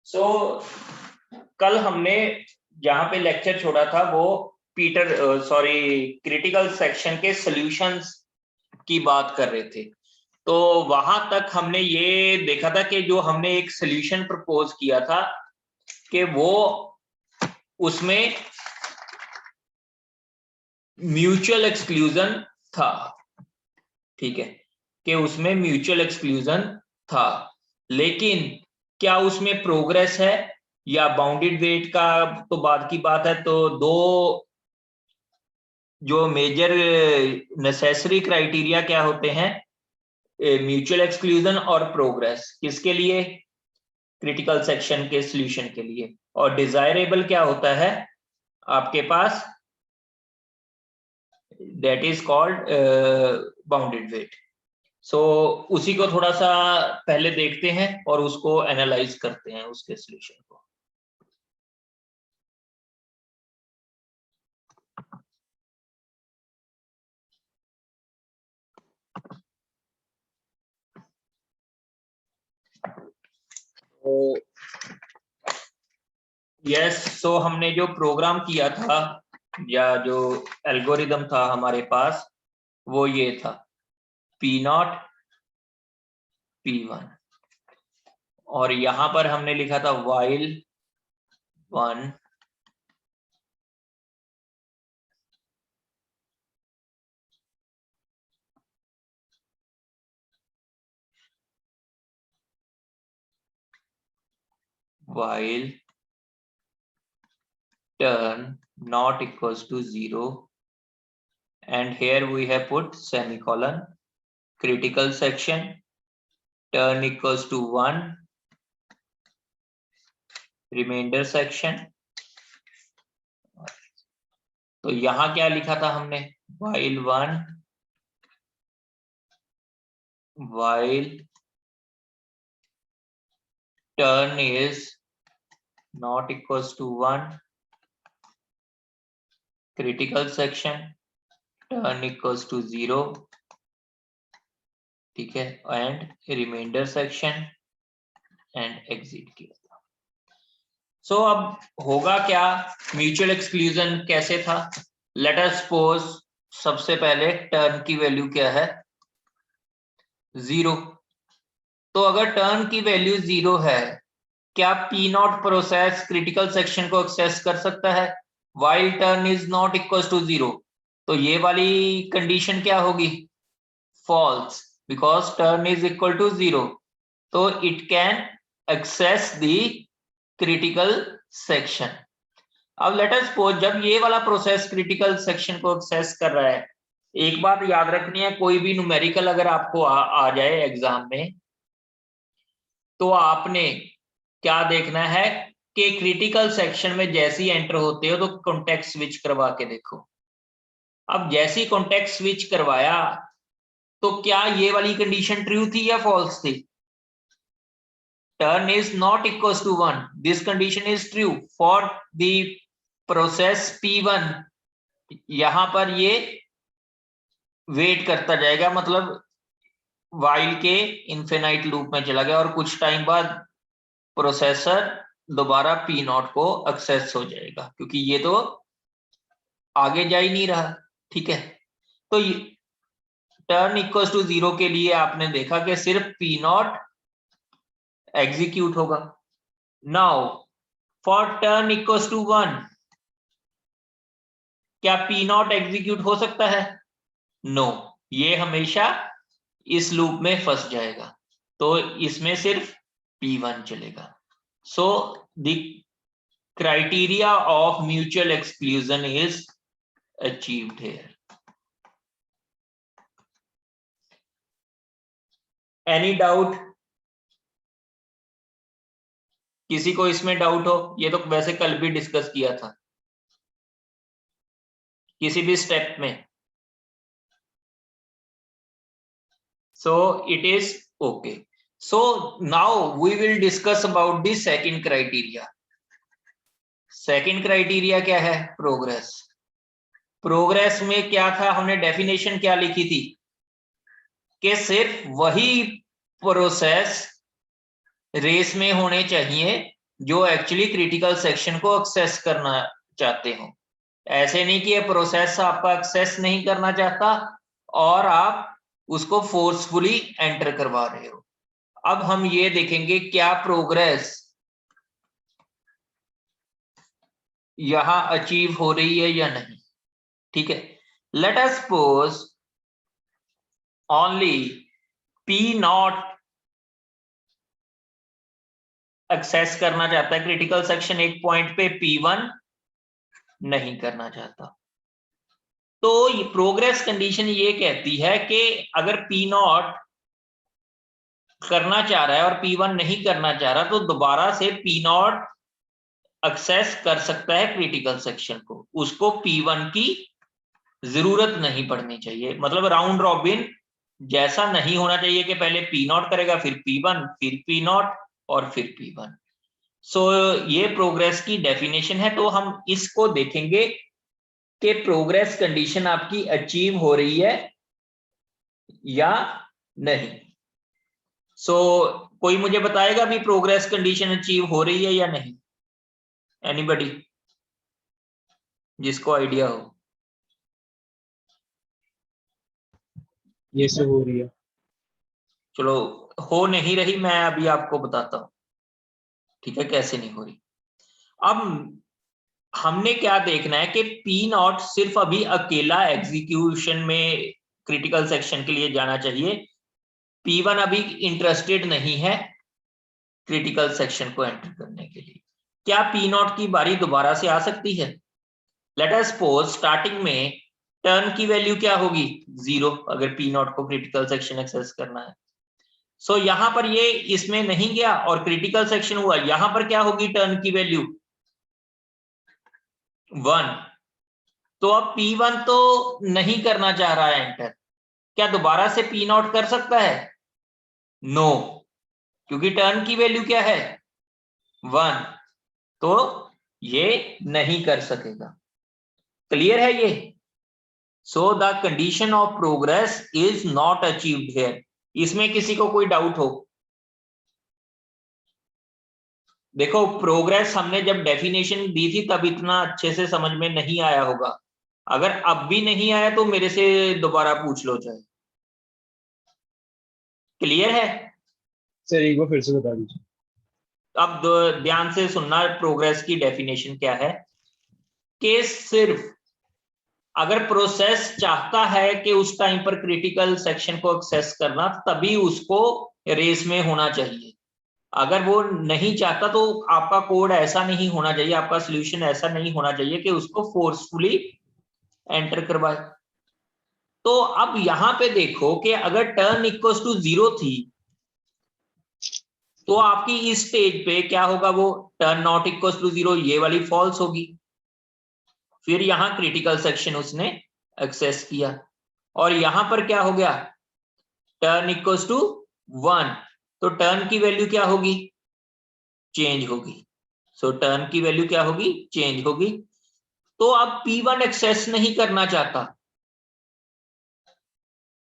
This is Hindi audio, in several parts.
सो कल हमने जहां पे लेक्चर छोड़ा था वो क्रिटिकल सेक्शन के सॉल्यूशंस की बात कर रहे थे। तो वहां तक हमने ये देखा था कि जो हमने एक सॉल्यूशन प्रपोज किया था कि वो उसमें म्यूचुअल एक्सक्लूजन था, ठीक है, कि उसमें म्यूचुअल एक्सक्लूजन था, लेकिन क्या उसमें प्रोग्रेस है या बाउंडेड वेट का तो बाद की बात है। तो दो जो मेजर नेसेसरी क्राइटेरिया क्या होते हैं, म्यूचुअल एक्सक्लूजन और प्रोग्रेस, किसके लिए? क्रिटिकल सेक्शन के सॉल्यूशन के लिए। और डिजायरेबल क्या होता है आपके पास? That is called bounded wait. So उसी को थोड़ा सा पहले देखते हैं और उसको एनालाइज करते हैं, उसके सॉल्यूशन को। तो यस, सो हमने जो प्रोग्राम किया था या जो एल्गोरिदम था हमारे पास वो ये था P0 P1, और यहां पर हमने लिखा था while 1 while turn not equals to 0, and here we have put semicolon, critical section turn equals to 1, remainder section। तो यहां क्या लिखा था हमने? while 1 while turn is not equals to 1, critical section turn equals to 0, ठीक है, and remainder section and exit किया था। सो अब होगा क्या? म्यूचुअल एक्सक्लूजन कैसे था? लेट अस सपोज सबसे पहले टर्न की वैल्यू क्या है? 0। तो अगर टर्न की वैल्यू 0 है, क्या P0 प्रोसेस क्रिटिकल सेक्शन को एक्सेस कर सकता है while turn is not equals to 0? तो ये वाली कंडीशन क्या होगी? false, because turn is equal to 0, तो it can access the critical section। अब लेट अस सपोज जब ये वाला प्रोसेस क्रिटिकल सेक्शन को एक्सेस कर रहा है, एक बात याद रखनी है, कोई भी न्यूमेरिकल अगर आपको आ जाए एग्जाम में, तो आपने क्या देखना है कि क्रिटिकल सेक्शन में जैसे ही एंटर होते हो तो कॉन्टेक्स्ट स्विच करवा के देखो। अब जैसे ही कॉन्टेक्स्ट स्विच करवाया तो क्या ये वाली कंडीशन ट्रू थी या फॉल्स थी? turn is not equals to 1, this condition is true for the process P1। यहां पर ये वेट करता जाएगा, मतलब while के इनफिनाइट लूप में चला गया और कुछ टाइम बाद प्रोसेसर दोबारा P0 को एक्सेस हो जाएगा, क्योंकि ये तो आगे जा ही नहीं रहा, ठीक है। तो टर्न इक्वल्स टू 0 के लिए आपने देखा कि सिर्फ P0 एग्जीक्यूट होगा। Now for turn equals to 1, क्या P0 एग्जीक्यूट हो सकता है? नो, ये हमेशा इस लूप में फंस जाएगा, तो इसमें सिर्फ P1 चलेगा। So the criteria of mutual exclusion is achieved here. Any doubt? किसी को इसमें डाउट हो? ये तो वैसे कल भी डिस्कस किया था, किसी भी स्टेप में। So it is okay. So now we will discuss about the second criteria. Second criteria क्या है? प्रोग्रेस। प्रोग्रेस में क्या था? हमने डेफिनेशन क्या लिखी थी कि सिर्फ वही प्रोसेस रेस में होने चाहिए जो एक्चुअली क्रिटिकल सेक्शन को एक्सेस करना चाहते हो। ऐसे नहीं कि ये प्रोसेस आपका एक्सेस नहीं करना चाहता और आप उसको फोर्सफुली एंटर करवा रहे हो। अब हम ये देखेंगे क्या प्रोग्रेस यहां अचीव हो रही है या नहीं। ठीक है, let us suppose only P not access करना चाहता है क्रिटिकल सेक्शन एक पॉइंट पे, P1 नहीं करना चाहता। तो ये प्रोग्रेस कंडीशन ये कहती है कि अगर P नॉट करना चाह रहा है और P1 नहीं करना चाह रहा, तो दोबारा से P नॉट एक्सेस कर सकता है क्रिटिकल सेक्शन को, उसको P1 की जरूरत नहीं पड़नी चाहिए। मतलब राउंड रॉबिन जैसा नहीं होना चाहिए कि पहले P नॉट करेगा, फिर P1, फिर P नॉट और फिर P1। सो ये प्रोग्रेस की डेफिनेशन है। तो हम इसको देखेंगे कि प्रोग्रेस कंडीशन आपकी अचीव हो रही है या नहीं। सो कोई मुझे बताएगा भी प्रोग्रेस कंडीशन अचीव हो रही है या नहीं? एनीबॉडी जिसको आइडिया हो? ये से हो रही है। चलो, हो नहीं रही, मैं अभी आपको बताता हूं, ठीक है, कैसे नहीं हो रही। अब हमने क्या देखना है कि P नॉट सिर्फ अभी अकेला एग्जीक्यूशन में क्रिटिकल सेक्शन के लिए जाना चाहिए। P1 अभी इंटरेस्टेड नहीं है क्रिटिकल सेक्शन को एंटर करने के लिए। क्या P नॉट की बारी दोबारा से आ सकती है? लेट अस सपोज स्टार्टिंग में टर्न की वैल्यू क्या होगी? 0, अगर P नॉट को क्रिटिकल सेक्शन एक्सेस करना है। सो यहां पर ये इसमें नहीं गया और क्रिटिकल सेक्शन हुआ, यहां पर क्या होगी टर्न की वैल्यू? 1। तो अब P1 तो नहीं करना चाह रहा है एंटर, क्या दोबारा से P नॉट कर सकता है? नो, क्योंकि टर्न की वैल्यू क्या है? 1, तो ये नहीं कर सकेगा। क्लियर है ये? So the condition of progress is not achieved here. इसमें किसी को कोई डाउट हो? देखो, प्रोग्रेस हमने जब डेफिनेशन दी थी तब इतना अच्छे से समझ में नहीं आया होगा। अगर अब भी नहीं आया तो मेरे से दोबारा पूछ लो चाहे। क्लियर है? सर एक बार फिर से बता दीजिए। अब ध्यान से सुनना, प्रोग्रेस की डेफिनेशन क्या है कि सिर्फ अगर प्रोसेस चाहता है कि उस टाइम पर क्रिटिकल सेक्शन को एक्सेस करना, तभी उसको रेस में होना चाहिए। अगर वो नहीं चाहता तो आपका कोड ऐसा नहीं होना चाहिए, आपका सॉल्यूशन ऐसा नहीं होना चाहिए कि उसको फोर्सफुली एंटर करवाए। तो अब यहां पे देखो कि अगर टर्न इक्वल्स टू 0 थी तो आपकी इस स्टेज पे क्या होगा? वो टर्न नॉट इक्वल्स टू 0, ये वाली फॉल्स होगी। फिर यहां क्रिटिकल सेक्शन उसने एक्सेस किया और यहां पर क्या हो गया? टर्न इक्वल्स टू 1, तो टर्न की वैल्यू क्या होगी? चेंज होगी। सो टर्न की वैल्यू क्या होगी? चेंज होगी। तो अब P1 एक्सेस नहीं करना चाहता,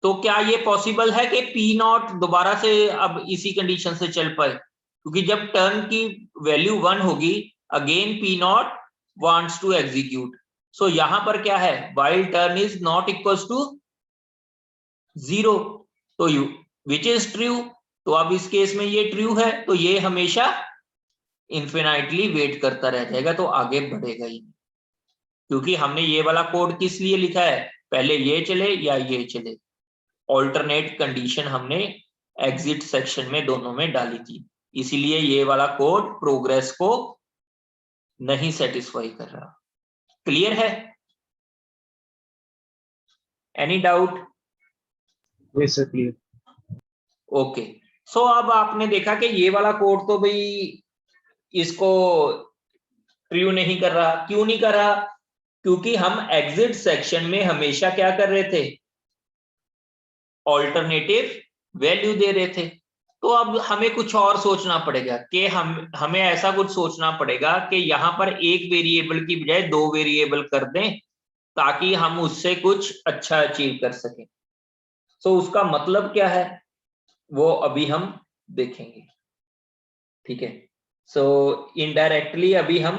तो क्या ये पॉसिबल है कि P नॉट दोबारा से अब इसी कंडीशन से चल पाए? क्योंकि जब टर्न की वैल्यू 1 होगी, again P not wants to execute. So यहां पर क्या है? While turn is not equals to 0, तो यू विच इज ट्रू। तो अब इस केस में ये ट्रू है, तो ये हमेशा इंफिनाइटली वेट करता रह जाएगा, तो आगे बढ़ेगा ही। क्योंकि हमने ये वाला कोड किस लिए लिखा है? पहले ये चले या ये चले, ऑल्टरनेट कंडीशन हमने एग्जिट सेक्शन में दोनों में डाली थी, इसीलिए ये वाला कोड प्रोग्रेस को नहीं सेटिस्फाई कर रहा। क्लियर है? Any doubt? ये सर क्लियर। ओके। सो अब आपने देखा कि ये वाला कोड तो भाई इसको ट्रू नहीं कर रहा। क्यों नहीं कर रहा? क्योंकि हम एग्जिट सेक्शन में हमेशा क्या कर रहे थे? ऑल्टरनेटिव वैल्यू दे रहे थे। तो अब हमें कुछ और सोचना पड़ेगा कि हमें ऐसा कुछ सोचना पड़ेगा कि यहां पर एक वेरिएबल की बजाय 2 वेरिएबल कर दें, ताकि हम उससे कुछ अच्छा अचीव कर सकें। सो उसका मतलब क्या है वो अभी हम देखेंगे। ठीक है, सो इनडायरेक्टली अभी हम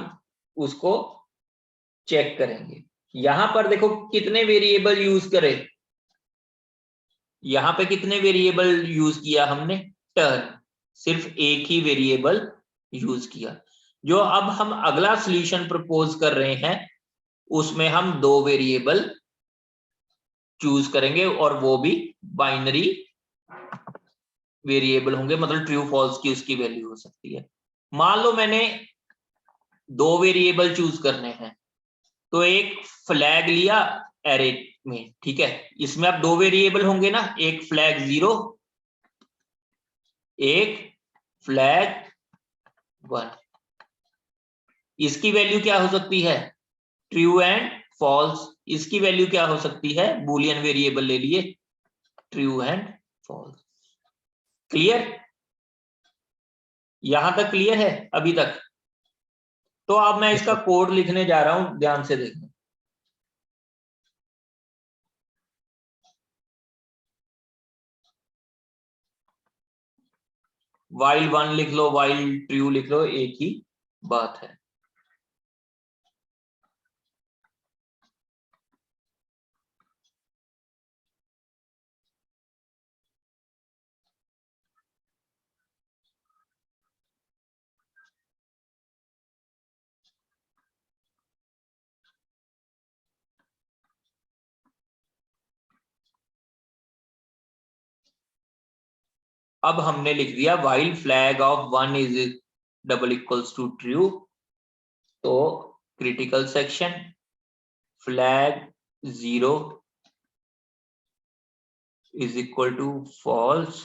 उसको चेक करेंगे। यहां पर देखो कितने वेरिएबल यूज करें, यहां पे कितने वेरिएबल यूज किया हमने, टर्न, सिर्फ एक ही वेरिएबल यूज किया। जो अब हम अगला सॉल्यूशन प्रपोज कर रहे हैं उसमें हम 2 वेरिएबल चूज करेंगे और वो भी बाइनरी वेरिएबल होंगे, मतलब ट्रू फॉल्स की उसकी वैल्यू हो सकती है। मान लो मैंने 2 वेरिएबल चूज करने हैं, तो एक फ्लैग लिया एरे में, ठीक है, इसमें अब 2 वेरिएबल होंगे ना, एक फ्लैग 0, एक फ्लैग 1। इसकी वैल्यू क्या हो सकती है, ट्रू एंड फॉल्स। इसकी वैल्यू क्या हो सकती है, बूलियन वेरिएबल ले लिए, ट्रू एंड फॉल्स। क्लियर, यहां तक क्लियर है अभी तक? तो अब मैं इसका कोड लिखने जा रहा हूं, ध्यान से देखना। while 1 लिख लो, while ट्रू लिख लो, एक ही बात है। अब हमने लिख दिया while flag of 1 is double equals to true, तो critical section flag 0 is equal to false,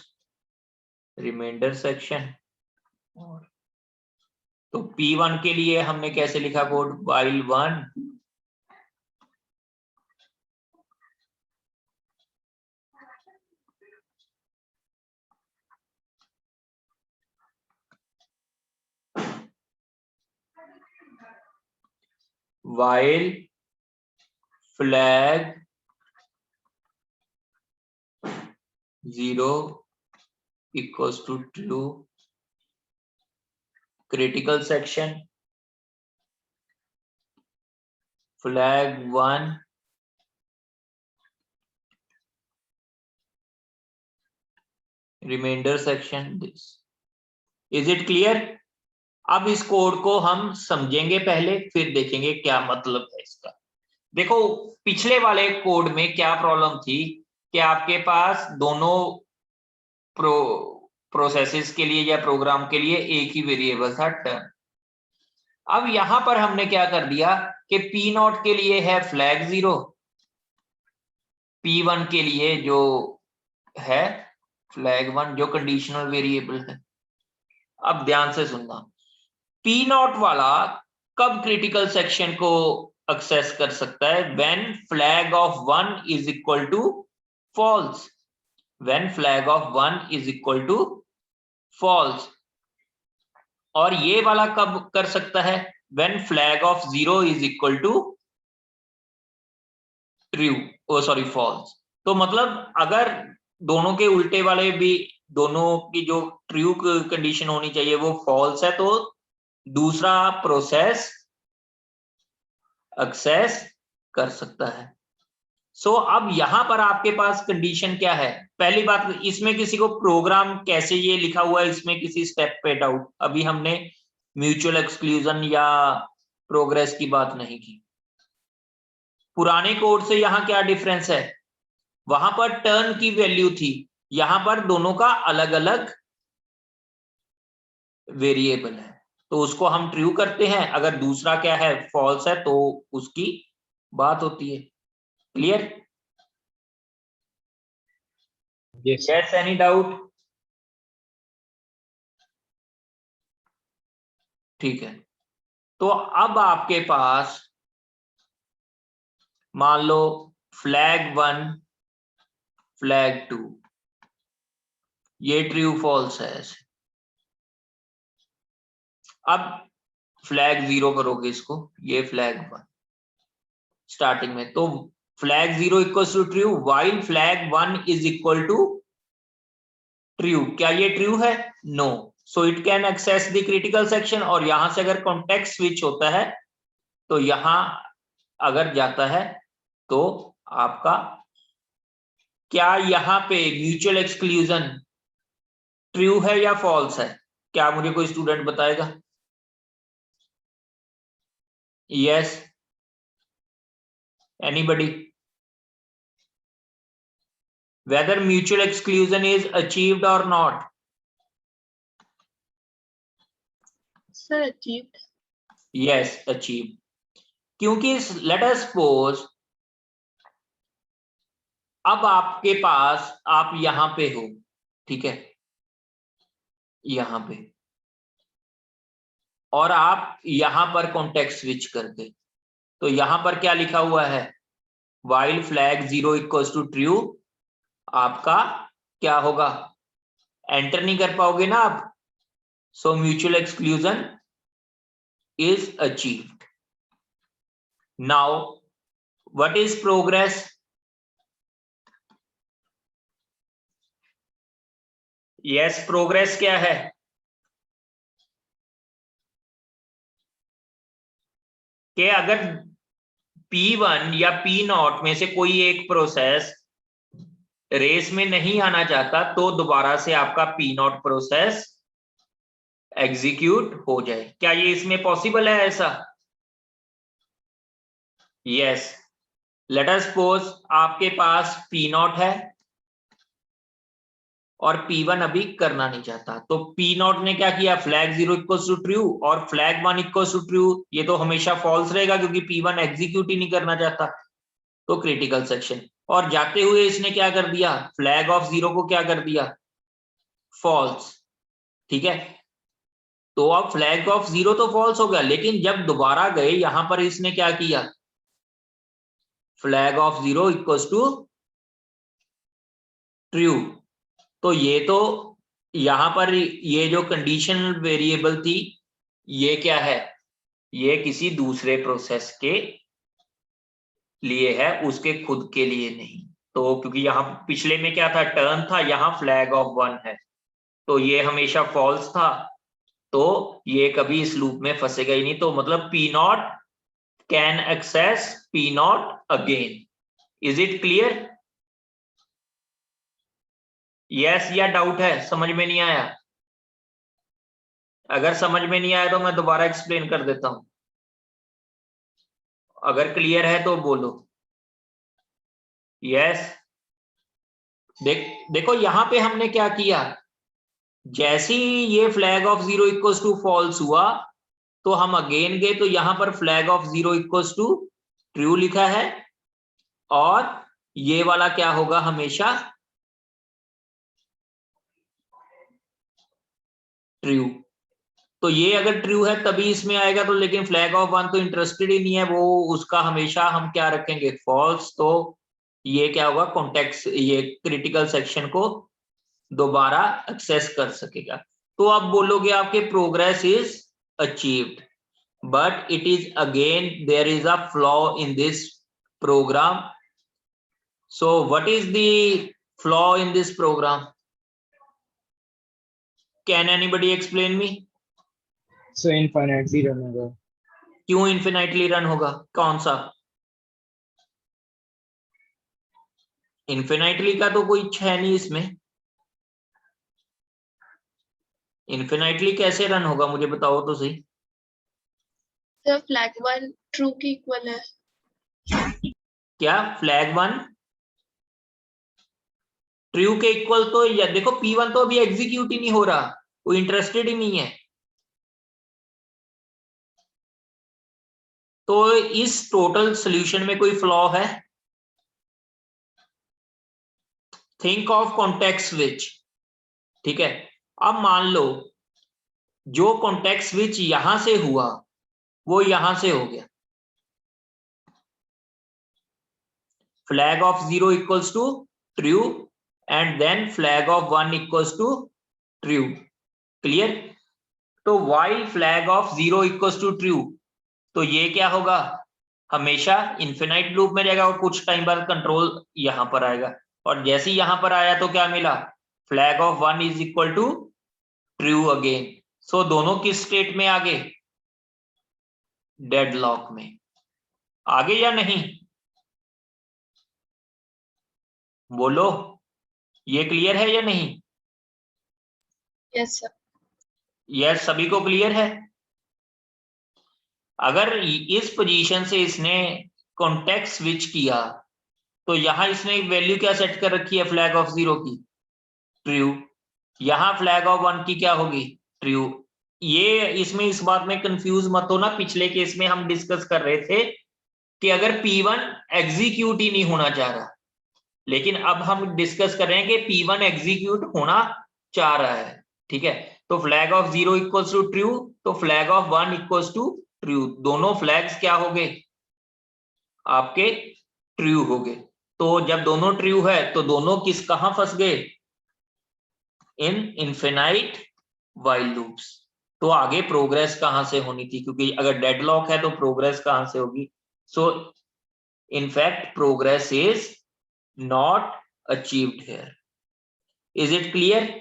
remainder section. तो P1 के लिए हमने कैसे लिखा code, while 1 while flag 0 equals to true, critical section flag 1 remainder section this। Is it clear? अब इस कोड को हम समझेंगे पहले, फिर देखेंगे क्या मतलब है इसका। देखो पिछले वाले कोड में क्या प्रॉब्लम थी कि आपके पास दोनों प्रोसेसेस के लिए या प्रोग्राम के लिए एक ही वेरिएबल था टर्न। अब यहां पर हमने क्या कर दिया कि P0 के लिए है फ्लैग 0, P1 के लिए जो है फ्लैग 1, जो कंडीशनल वेरिएबल है। अब ध्यान से सुनना, P0 वाला कब क्रिटिकल सेक्शन को एक्सेस कर सकता है, when flag of 1 is equal to false, when flag of 1 is equal to false. और ये वाला कब कर सकता है, when flag of 0 is equal to true, O sorry false. तो मतलब अगर दोनों के उल्टे वाले भी, दोनों की जो ट्रू कंडीशन होनी चाहिए वो फॉल्स है, तो दूसरा प्रोसेस एक्सेस कर सकता है। सो अब यहां पर आपके पास कंडीशन क्या है, पहली बात इसमें किसी को प्रोग्राम कैसे ये लिखा हुआ है इसमें किसी स्टेप पे डाउट, अभी हमने म्यूचुअल एक्सक्लूजन या प्रोग्रेस की बात नहीं की। पुराने कोड से यहां क्या डिफरेंस है, वहां पर टर्न की वैल्यू थी, यहां पर दोनों का अलग अलग वेरिएबल है, तो उसको हम ट्रू करते हैं, अगर दूसरा क्या है फॉल्स है तो उसकी बात होती है। क्लियर? Yes, any doubt? ठीक है, तो अब आपके पास मान लो फ्लैग 1 फ्लैग 2 ये ट्रू फॉल्स है ऐसे। अब फ्लैग 0 करोगे इसको, ये फ्लैग 1 स्टार्टिंग में, तो flag 0 equals to true, while flag 1 is equal to true. क्या ये ट्रू है? No, so it can access the critical section, और यहां से अगर कॉन्टेक्स्ट स्विच होता है तो यहां अगर जाता है तो आपका क्या यहां पे म्यूचुअल एक्सक्लूजन ट्रू है या फॉल्स है? क्या मुझे कोई स्टूडेंट बताएगा? Yes, anybody? Whether mutual exclusion is achieved or not? Sir, achieved. Yes, achieved. क्योंकि let us suppose अब आपके पास आप यहां पे हो, ठीक है, यहां पे, और आप यहां पर कॉन्टेक्स्ट स्विच करते, तो यहां पर क्या लिखा हुआ है? while flag 0 equals to true, आपका क्या होगा? एंटर नहीं कर पाओगे ना आप, सो mutual exclusion is achieved. Now what is progress? Yes, progress क्या है? कि अगर P1 या P0 में से कोई एक प्रोसेस रेस में नहीं आना चाहता तो दोबारा से आपका P0 प्रोसेस एग्जीक्यूट हो जाए। क्या ये इसमें पॉसिबल है ऐसा? यस। लेट अस सपोज आपके पास P0 है और P1 अभी करना नहीं चाहता, तो P0 ने क्या किया? फ्लैग 0 इक्वल्स टू ट्रू और फ्लैग 1 इक्वल्स टू ट्रू, ये तो हमेशा फॉल्स रहेगा क्योंकि P1 एग्जीक्यूट ही नहीं करना चाहता, तो क्रिटिकल सेक्शन। और जाते हुए इसने क्या कर दिया? फ्लैग ऑफ 0 को क्या कर दिया? फॉल्स, ठीक है। तो अब फ्लैग ऑफ 0 तो फॉल्स हो गया, लेकिन जब दोबारा गए यहां पर इसने क्या किया? Flag of 0 equals to true. तो ये तो यहां पर ये जो कंडीशनल वेरिएबल थी ये क्या है? ये किसी दूसरे प्रोसेस के लिए है, उसके खुद के लिए नहीं। तो क्योंकि यहाँ पिछले में क्या था? टर्न था, यहाँ फ्लैग ऑफ 1 है, तो ये हमेशा फॉल्स था, तो ये कभी इस लूप में फंसेगा ही नहीं। तो मतलब P0 can access P0 again. Is it clear? Yes या डाउट है? समझ में नहीं आया? अगर समझ में नहीं आया तो मैं दोबारा एक्सप्लेन कर देता हूं, अगर क्लियर है तो बोलो यस। देखो यहां पे हमने क्या किया, जैसे ही ये flag of 0 equals to false हुआ तो हम अगेन गए, तो यहां पर flag of 0 equals to true लिखा है, और ये वाला क्या होगा? हमेशा ट्रू। तो ये अगर ट्रू है तभी इसमें आएगा, तो लेकिन फ्लैग ऑफ 1 तो इंटरेस्टेड ही नहीं है, वो उसका हमेशा हम क्या रखेंगे? फॉल्स। तो ये क्या होगा? कॉन्टेक्स्ट, ये क्रिटिकल सेक्शन को दोबारा एक्सेस कर सकेगा। तो आप बोलोगे आपके progress is achieved, but it is again there is a flaw in this program. So what is the flaw in this program? Can anybody explain me? So infinitely run होगा। क्यों infinitely रन होगा? कौन सा? infinitely का तो कोई है नहीं इसमें। infinitely कैसे रन होगा मुझे बताओ तो सही। Sir, flag 1 true के इक्वल है। क्या फ्लैग 1 ट्रू के इक्वल? तो या देखो P1 तो अभी एग्जीक्यूट ही नहीं हो रहा, वो इंटरेस्टेड ही नहीं है, तो इस टोटल सॉल्यूशन में कोई फ्लॉ है? थिंक ऑफ कॉन्टेक्स्ट स्विच, ठीक है। अब मान लो जो कॉन्टेक्स्ट स्विच यहां से हुआ वो यहां से हो गया, flag of 0 equals to true and then flag of 1 equals to true. Clear? तो while flag of 0 equals to true, तो ये क्या होगा? हमेशा इन्फिनाइट लूप में रहेगा और कुछ टाइम बाद कंट्रोल यहां पर आएगा, और जैसे ही यहां पर आया तो क्या मिला? Flag of 1 is equal to true again. So दोनों किस स्टेट में आगे? डेडलॉक में आगे या नहीं? बोलो, ये क्लियर है या नहीं? Yes, sir. यस, सभी को क्लियर है? अगर इस पोजीशन से इसने कॉन्टेक्स्ट स्विच किया तो यहां इसने वैल्यू क्या सेट कर रखी है फ्लैग ऑफ 0 की? ट्रू। यहां फ्लैग ऑफ 1 की क्या होगी? ट्रू। ये इसमें इस बात में कंफ्यूज मत हो ना, पिछले केस में हम डिस्कस कर रहे थे कि अगर P1 एग्जीक्यूट ही नहीं होना चाह रहा, लेकिन अब हम डिस्कस कर रहे हैं कि P1 एग्जीक्यूट होना चाह रहा है। ठीक है, तो flag of 0 equals to true, तो flag of 1 equals to true. दोनों फ्लैग्स क्या हो गए? आपके ट्रू हो गए। तो जब दोनों ट्रू है तो दोनों किस कहां फंस गए? इन इनफिनाइट वाइल लूप्स। तो आगे प्रोग्रेस कहां से होनी थी? क्योंकि अगर डेडलॉक है तो प्रोग्रेस कहां से होगी? So in fact progress is not achieved here. Is it clear?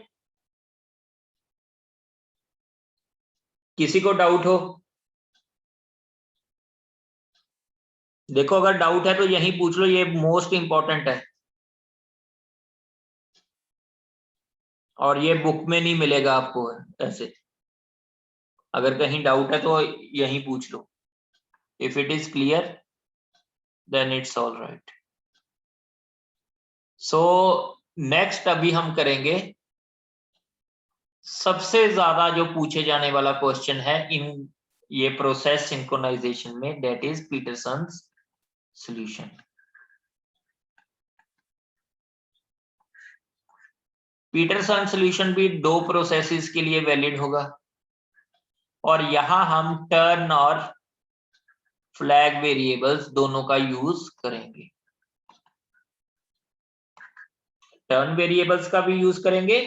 किसी को डाउट हो? देखो, अगर डाउट है तो यही पूछ लो, ये मोस्ट इंपॉर्टेंट है और ये बुक में नहीं मिलेगा आपको ऐसे। अगर कहीं डाउट है तो यही पूछ लो। If it is clear then it's all right. So next अभी हम करेंगे सबसे ज्यादा जो पूछे जाने वाला क्वेश्चन है इन ये प्रोसेस सिंक्रोनाइजेशन में, that is Peterson's solution. Peterson solution भी दो प्रोसेसेस के लिए वैलिड होगा और यहां हम टर्न और फ्लैग वेरिएबल्स दोनों का यूज करेंगे। टर्न वेरिएबल्स का भी यूज करेंगे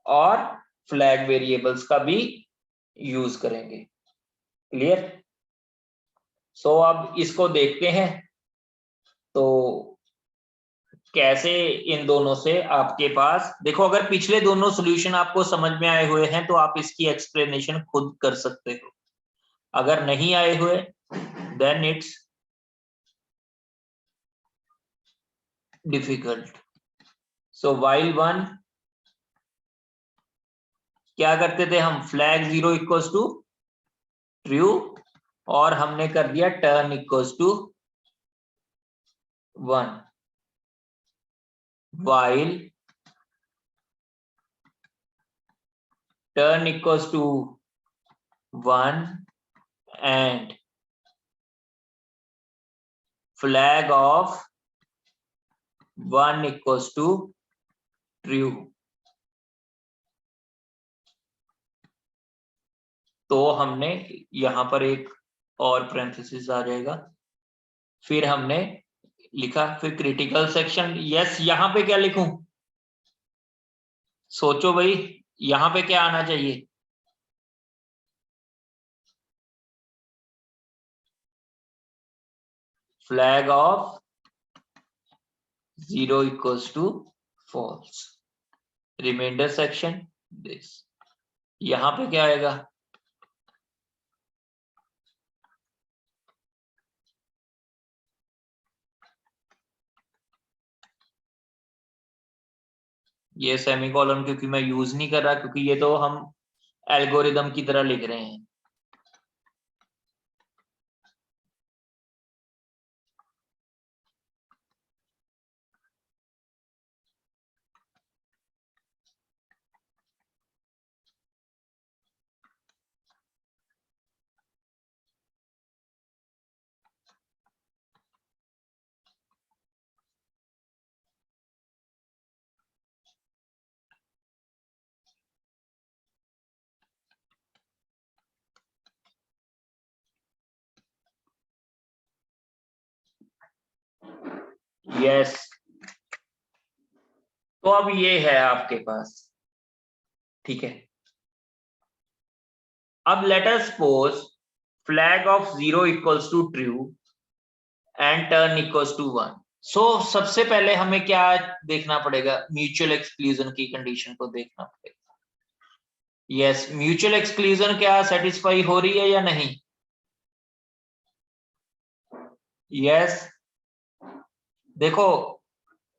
और फ्लैग वेरिएबल्स का भी यूज करेंगे। क्लियर? सो अब इसको देखते हैं तो कैसे इन दोनों से आपके पास, देखो अगर पिछले दोनों सॉल्यूशन आपको समझ में आए हुए हैं तो आप इसकी एक्सप्लेनेशन खुद कर सकते हो। अगर नहीं आए हुए then it's difficult. So while 1 क्या करते थे हम? फ्लैग 0 इक्वल्स टू ट्रू और हमने कर दिया turn equals to 1 while turn equals to 1 and flag of 1 equals to true। तो हमने यहां पर एक और पैरेंथेसिस आ जाएगा, फिर हमने लिखा, फिर क्रिटिकल सेक्शन। यस, यहां पे क्या लिखूं? सोचो भाई, यहां पे क्या आना चाहिए? Flag of 0 equals to false. Remainder section this. यहां पे क्या आएगा? ये सेमीकोलन क्योंकि मैं यूज नहीं कर रहा, क्योंकि ये तो हम एल्गोरिदम की तरह लिख रहे हैं। यस, तो अब ये है आपके पास। ठीक है, अब let us suppose flag of 0 equals to true and turn equals to 1। So सबसे पहले हमें क्या देखना पड़ेगा? म्यूचुअल एक्सक्लूजन की कंडीशन को देखना पड़ेगा। यस, म्यूचुअल एक्सक्लूजन क्या सेटिस्फाई हो रही है या नहीं? यस, देखो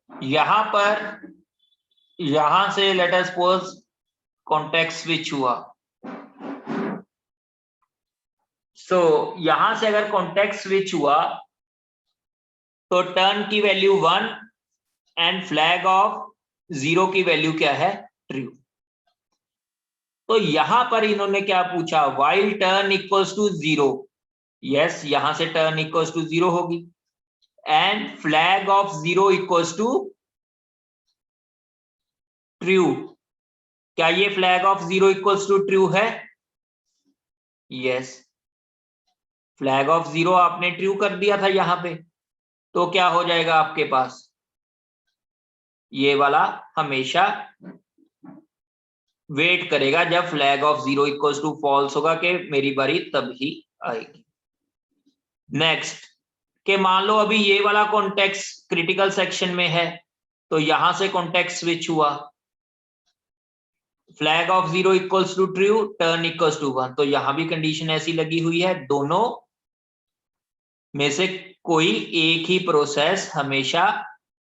यहां पर, यहां से late us suppose context switch हुआ, सो यहां से अगर कॉन्टेक्स्ट स्विच हुआ तो टर्न की वैल्यू 1 एंड फ्लैग ऑफ 0 की वैल्यू क्या है? ट्रू। तो यहां पर इन्होंने क्या पूछा? While turn equals to 0, yes, यहां से टर्न इक्वल्स टू 0 होगी, and flag of 0 equals to true. क्या ये flag of 0 equals to true है? यस, फ्लैग ऑफ 0 आपने ट्रू कर दिया था यहां पे, तो क्या हो जाएगा आपके पास? ये वाला हमेशा वेट करेगा जब flag of 0 equals to false होगा कि मेरी बारी तब ही आएगी। नेक्स्ट के मान लो अभी ये वाला कॉन्टेक्स्ट क्रिटिकल सेक्शन में है, तो यहां से कॉन्टेक्स्ट स्विच हुआ, flag of 0 equals to true, turn equals to 1, तो यहां भी कंडीशन ऐसी लगी हुई है, दोनों में से कोई एक ही प्रोसेस हमेशा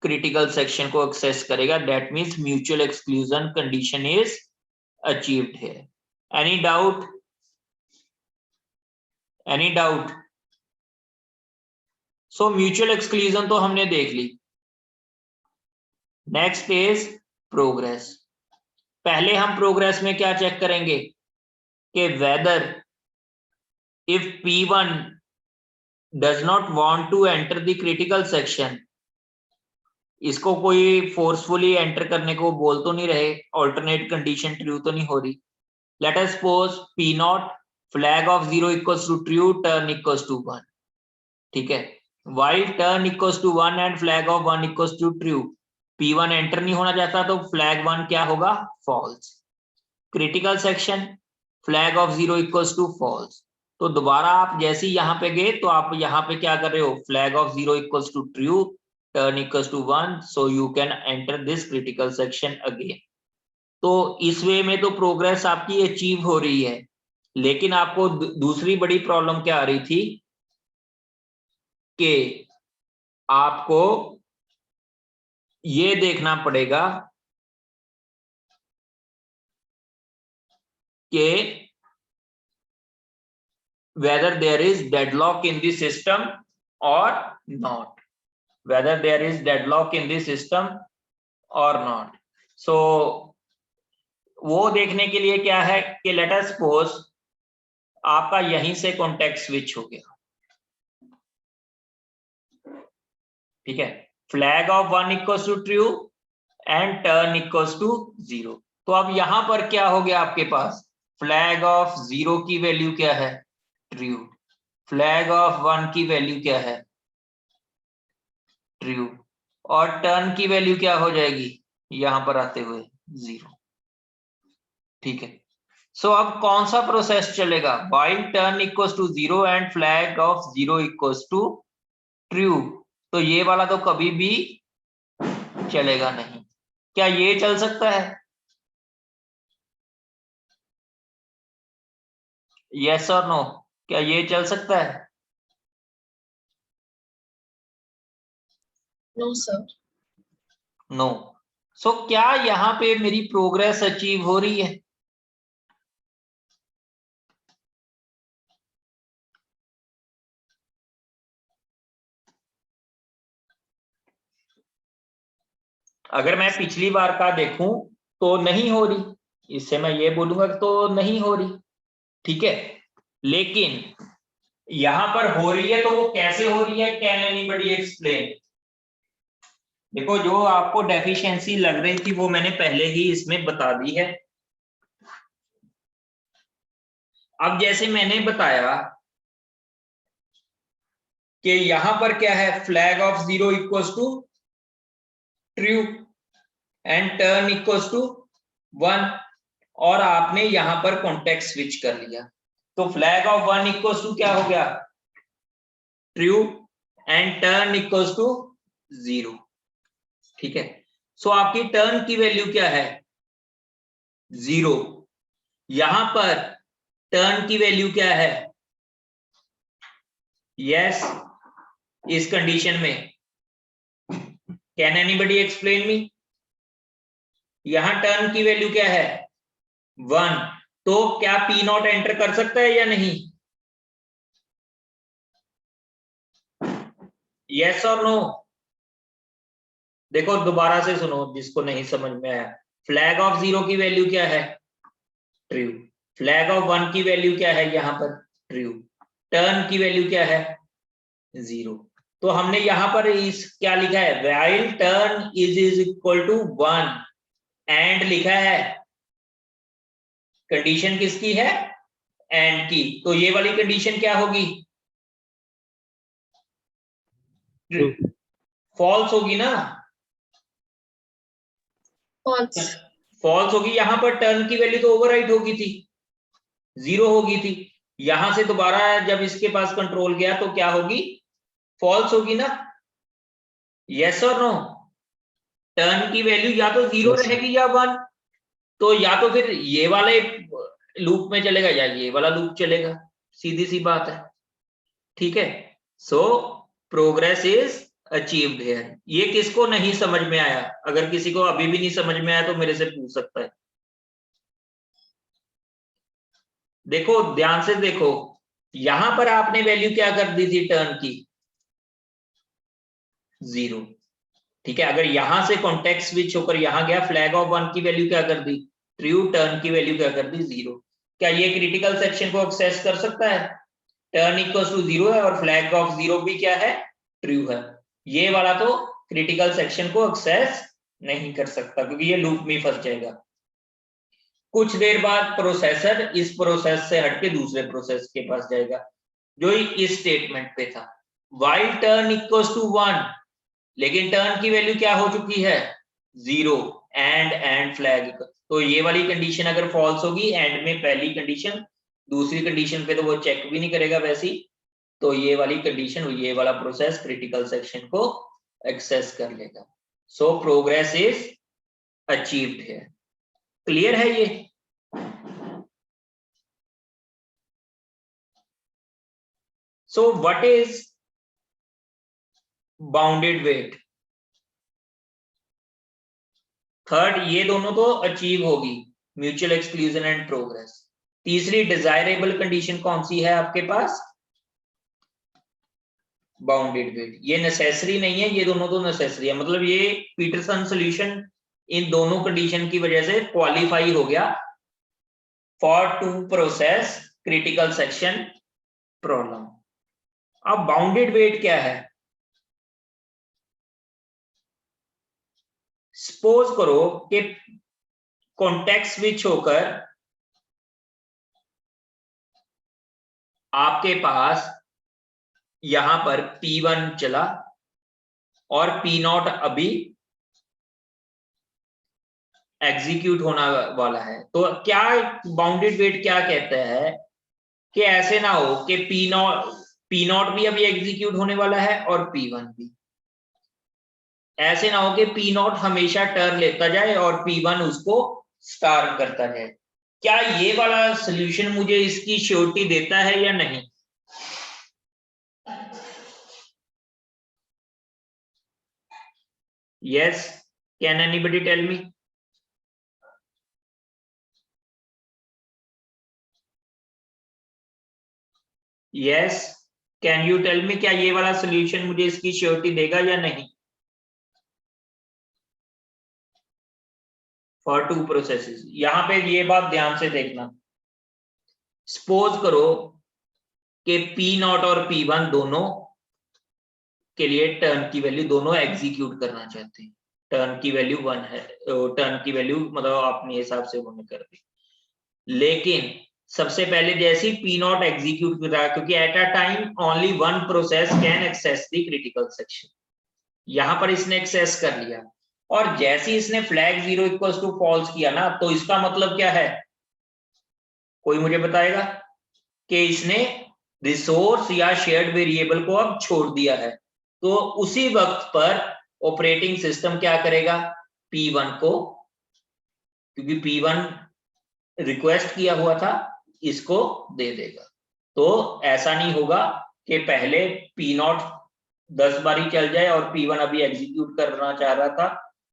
क्रिटिकल सेक्शन को एक्सेस करेगा, that means mutual exclusion condition is achieved here. Any doubt? Any doubt? So mutual exclusion तो हमने देख ली। Next is progress. पहले हम प्रोग्रेस में क्या चेक करेंगे कि whether if P1 does not want to enter the critical section, इसको कोई फोर्सफुली एंटर करने को बोल तो नहीं रहे, ऑल्टरनेट कंडीशन ट्रू तो नहीं हो रही। Let us suppose P0 flag of 0 equals to true, turn equals to 1, ठीक है, while turn equals to 1 and flag of 1 equals to true, P1 enter नहीं होना चाहता तो फ्लैग 1 क्या होगा? False. Critical section flag of 0 equals to false, तो दोबारा आप जैसे ही यहां पे गए तो आप यहां पे क्या कर रहे हो? Flag of 0 equals to true, turn equals to 1, so you can enter this critical section again. तो इस वे में तो प्रोग्रेस आपकी अचीव हो रही है, लेकिन आपको दूसरी बड़ी प्रॉब्लम क्या आ रही थी कि आपको ये देखना पड़ेगा कि whether there is deadlock in the system or not, whether there is deadlock in the system or not. So वो देखने के लिए क्या है कि let us suppose आपका यहीं से कॉन्टेक्स्ट स्विच हो गया, ठीक है, flag of 1 equals to true and turn equals to 0, तो अब यहां पर क्या हो गया आपके पास? फ्लैग ऑफ 0 की वैल्यू क्या है? ट्रू। फ्लैग ऑफ 1 की वैल्यू क्या है? ट्रू। और टर्न की वैल्यू क्या हो जाएगी यहां पर आते हुए? 0, ठीक है। सो अब कौन सा प्रोसेस चलेगा? While turn equals to 0 and flag of 0 equals to true, तो ये वाला तो कभी भी चलेगा नहीं। क्या ये चल सकता है? यस और नो? क्या ये चल सकता है? No, sir. नो। सो क्या यहां पे मेरी प्रोग्रेस अचीव हो रही है? अगर मैं पिछली बार का देखूं तो नहीं हो रही, इससे मैं ये बोलूंगा कि तो नहीं हो रही, ठीक है, लेकिन यहां पर हो रही है, तो वो कैसे हो रही है? Can anybody explain? देखो जो आपको डेफिशिएंसी लग रही थी वो मैंने पहले ही इसमें बता दी है। अब जैसे मैंने बताया कि यहां पर क्या है? Flag of 0 equals to true and turn equals to 1, और आपने यहां पर कॉन्टेक्स्ट स्विच कर लिया, तो फ्लैग ऑफ 1 इक्वल्स टू क्या हो गया? True and turn equals to 0, ठीक है। सो आपकी टर्न की वैल्यू क्या है? 0, यहां पर टर्न की वैल्यू क्या है? यस, इस कंडीशन में कैन एनीबडी एक्सप्लेन मी? यहां टर्न की वैल्यू क्या है? 1। तो क्या पी नॉट एंटर कर सकता है या नहीं? यस और नो? देखो दोबारा से सुनो जिसको नहीं समझ में आया। फ्लैग ऑफ 0 की वैल्यू क्या है? ट्रू। फ्लैग ऑफ 1 की वैल्यू क्या है यहां पर? ट्रू। टर्न की वैल्यू क्या है? 0। तो हमने यहां पर इस क्या लिखा है? While turn is equal to 1 and लिखा है। कंडीशन किसकी है? एंड की। तो ये वाली कंडीशन क्या होगी? True. फॉल्स होगी ना? false, फॉल्स होगी। यहां पर टर्न की वैल्यू तो ओवरराइट होगी थी, 0 होगी थी। यहां से दोबारा जब इसके पास कंट्रोल गया तो क्या होगी? फॉल्स होगी ना? यस और नो? टर्न की वैल्यू या तो 0 Yes, sir. रहेगी या 1। तो या तो फिर ये वाले लूप में चलेगा या ये वाला लूप चलेगा, सीधी सी बात है। ठीक है। सो प्रोग्रेस इज अचीव्ड हियर। ये किसको नहीं समझ में आया? अगर किसी को अभी भी नहीं समझ में आया तो मेरे से पूछ सकता है। देखो ध्यान से देखो, यहां पर आपने वैल्यू क्या कर दी थी टर्न की? 0। ठीक है। अगर यहां से कॉन्टेक्स्ट स्विच होकर यहां गया, फ्लैग ऑफ 1 की वैल्यू क्या कर दी? ट्रू। टर्न की वैल्यू क्या कर दी? 0। क्या ये क्रिटिकल सेक्शन को एक्सेस कर सकता है? टर्न इक्वल टू 0 है और फ्लैग ऑफ 0 भी क्या है? ट्रू है। ये वाला तो क्रिटिकल सेक्शन को एक्सेस नहीं कर सकता क्योंकि ये लूप में फंस जाएगा। कुछ देर बाद प्रोसेसर इस प्रोसेस से हटके दूसरे प्रोसेस के पास जाएगा जो इस स्टेटमेंट पे था, व्हाइल टर्न इक्वल्स टू 1। लेकिन टर्न की वैल्यू क्या हो चुकी है? 0 एंड फ्लैग। तो ये वाली कंडीशन अगर फॉल्स होगी, एंड में पहली कंडीशन, दूसरी कंडीशन पे तो वो चेक भी नहीं करेगा वैसी। तो ये वाली कंडीशन, ये वाला प्रोसेस क्रिटिकल सेक्शन को एक्सेस कर लेगा। सो प्रोग्रेस इज अचीव्ड है। क्लियर है ये? So what is bounded wait? Third, ये दोनों तो अचीव होगी, म्यूचुअल एक्सक्लूजन एंड प्रोग्रेस। तीसरी डिजायरेबल कंडीशन कौन सी है आपके पास? Bounded wait. ये नेसेसरी नहीं है, ये दोनों तो नेसेसरी है। मतलब ये पीटरसन सॉल्यूशन इन दोनों कंडीशन की वजह से क्वालिफाई हो गया for two process critical section problem. अब बाउंडेड वेट क्या है? सपोज करो कि कॉन्टेक्स्ट स्विच होकर आपके पास यहां पर P1 चला और P0 अभी एग्जीक्यूट होना वाला है। तो क्या बाउंडेड वेट क्या कहता है कि ऐसे ना हो कि P0 भी अभी एग्जीक्यूट होने वाला है और P1 भी। ऐसे ना हो कि P0 हमेशा टर्न लेता जाए और P1 उसको स्टार्व करता जाए। क्या ये वाला सॉल्यूशन मुझे इसकी श्योरिटी देता है या नहीं? Yes, can anybody tell me? Yes, can you tell me, क्या ये वाला सॉल्यूशन मुझे इसकी श्योरिटी देगा या नहीं? For two processes. यहां पे ये बात ध्यान से देखना। सपोज करो कि P0 और P1 दोनों के लिए टर्न की वैल्यू दोनों एग्जीक्यूट करना चाहते हैं। टर्न की वैल्यू 1 है, टर्न की वैल्यू मतलब अपने हिसाब से उन्होंने कर दी। लेकिन सबसे पहले जैसे ही P0 एग्जीक्यूट कर रहा है, क्योंकि at a time only one process can access the critical section, यहां पर इसने एक्सेस कर लिया और जैसे ही इसने फ्लैग 0 इक्वल्स टू फॉल्स किया ना, तो इसका मतलब क्या है? कोई मुझे बताएगा कि इसने रिसोर्स या शेयर्ड वेरिएबल को अब छोड़ दिया है। तो उसी वक्त पर ऑपरेटिंग सिस्टम क्या करेगा? P1 को, क्योंकि P1 रिक्वेस्ट किया हुआ था इसको दे देगा। तो ऐसा नहीं होगा कि पहले P0 10 बारी चल जाए और P1 अभी एग्जीक्यूट करना चाह रहा था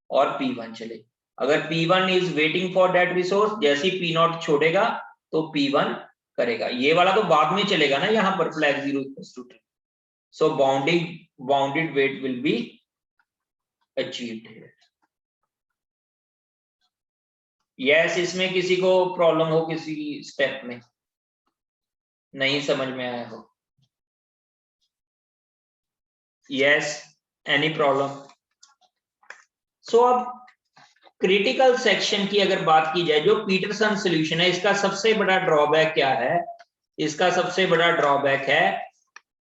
और P1 चले। अगर P1 is waiting for that resource, जैसे ही P0 छोड़ेगा तो P1 करेगा। ये वाला तो बाद में चलेगा ना, यहाँ पर flag 0 equals to true. So bounded wait will be achieved here. Yes, इसमें किसी को प्रॉब्लम हो, किसी स्टेप में नहीं समझ में आया हो? Yes, any problem? सो अब क्रिटिकल सेक्शन की अगर बात की जाए, जो पीटरसन सॉल्यूशन है, इसका सबसे बड़ा ड्रॉबैक क्या है? इसका सबसे बड़ा ड्रॉबैक है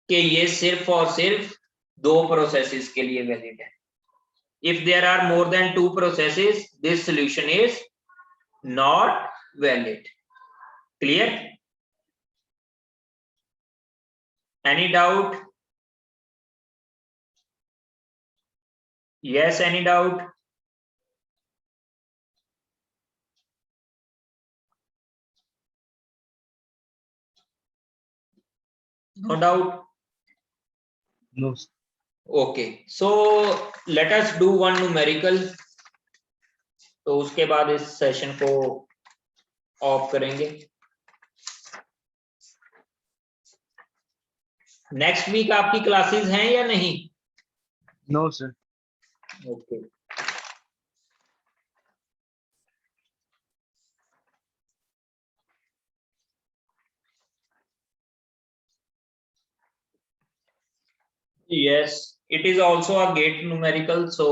कि ये सिर्फ और सिर्फ 2 प्रोसेसेस के लिए वैलिड है। If there are more than 2 processes, this solution is not valid. Clear? Any doubt? Yes, any doubt? No doubt? No. Okay, so let us do one numerical. तो उसके बाद इस सेशन को ऑफ करेंगे। नेक्स्ट वीक आपकी क्लासेस हैं या नहीं? No, sir. Okay. Yes, it is also a gate numerical, so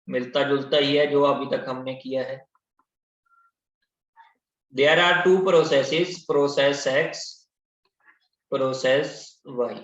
मिलता जुलता ही है जो अभी तक हमने किया है। There are 2 processes, process X, process Y।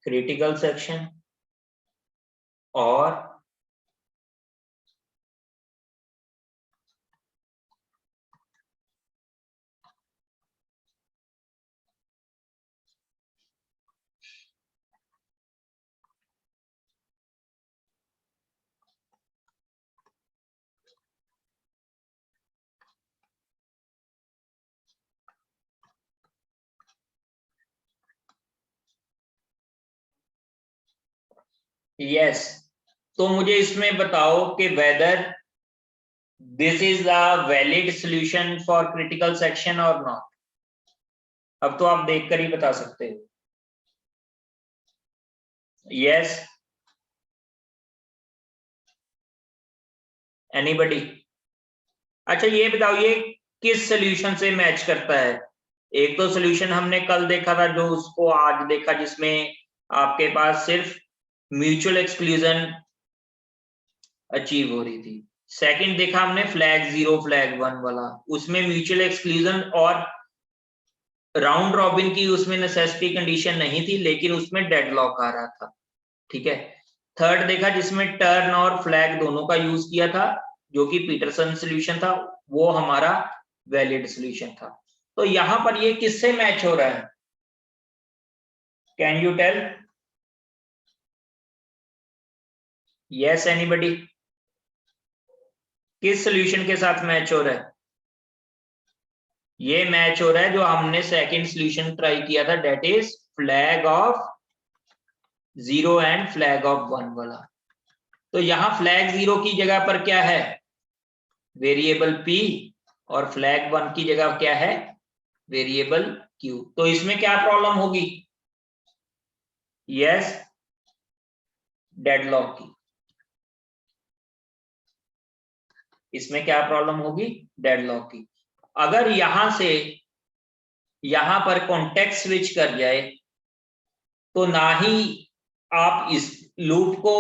Critical section और यस। तो मुझे इसमें बताओ कि whether this is a valid solution for critical section और नॉट। अब तो आप देखकर ही बता सकते हो। Yes, anybody? अच्छा ये बताओ, ये किस सॉल्यूशन से मैच करता है? एक तो सॉल्यूशन हमने कल देखा था, जो उसको आज देखा, जिसमें आपके पास सिर्फ म्यूचुअल एक्सक्लूजन अचीव हो रही थी। सेकंड देखा हमने फ्लैग 0 फ्लैग 1 वाला, उसमें म्यूचुअल एक्सक्लूजन और राउंड रॉबिन की उसमें नेसेसिटी कंडीशन नहीं थी, लेकिन उसमें डेडलॉक आ रहा था। ठीक है। थर्ड देखा जिसमें टर्न और फ्लैग दोनों का यूज किया था, जो कि पीटरसन सॉल्यूशन था, वो हमारा वैलिड सॉल्यूशन था। तो यहां पर ये किससे मैच हो रहा है? Can you tell? Yes, anybody? किस सॉल्यूशन के साथ मैच हो रहा है? ये मैच हो रहा है जो हमने सेकंड सॉल्यूशन ट्राई किया था, that is flag of 0 and flag of 1 वाला। तो यहां फ्लैग 0 की जगह पर क्या है? वेरिएबल P, और फ्लैग 1 की जगह क्या है? Variable Q। तो इसमें क्या प्रॉब्लम होगी? यस, डेडलॉक की। इसमें क्या प्रॉब्लम होगी? डेडलॉक की। अगर यहां से यहां पर कॉन्टेक्स्ट स्विच कर जाए तो ना ही आप इस लूप को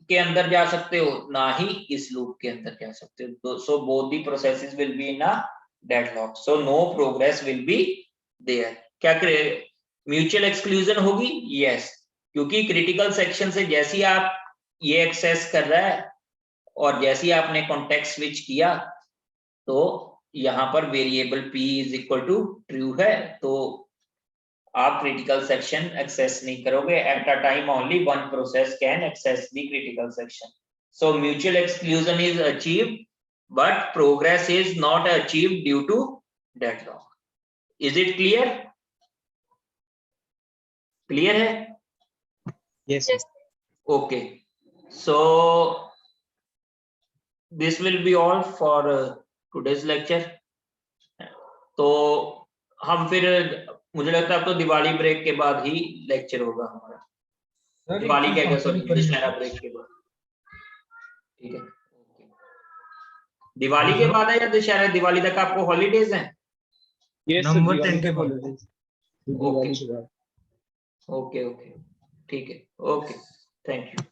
के अंदर जा सकते हो ना ही इस लूप के अंदर जा सकते हो। So both the processes will be in a deadlock, so no progress will be there. क्या म्यूचुअल एक्सक्लूजन होगी? यस, क्योंकि क्रिटिकल सेक्शन से जैसे ही आप ये एक्सेस कर रहा है और जैसे ही आपने कॉन्टेक्स्ट स्विच किया तो यहाँ पर variable p is equal to true है, तो आप क्रिटिकल सेक्शन एक्सेस नहीं करोगे। At a time only one process can access the critical section. So mutual exclusion is achieved but progress is not achieved due to deadlock. Is it clear? Clear है? Yes, sir. Yes. Okay, so this will be all for today's lecture. तो हम फिर, मुझे लगता है अब तो दिवाली ब्रेक के बाद ही लेक्चर होगा हमारा। दिवाली क्या क्या, सॉरी, दशहरा ब्रेक के बाद। ठीक है, okay. दिवाली के बाद है या दशहरा? दिवाली तक आपको हॉलीडेज हैं? Yes, sir. नंबर दिवाली 10 के तक बाद। holidays. दिवाली के बाद। ओके ओके, ठीक है, ओके, थैंक यू।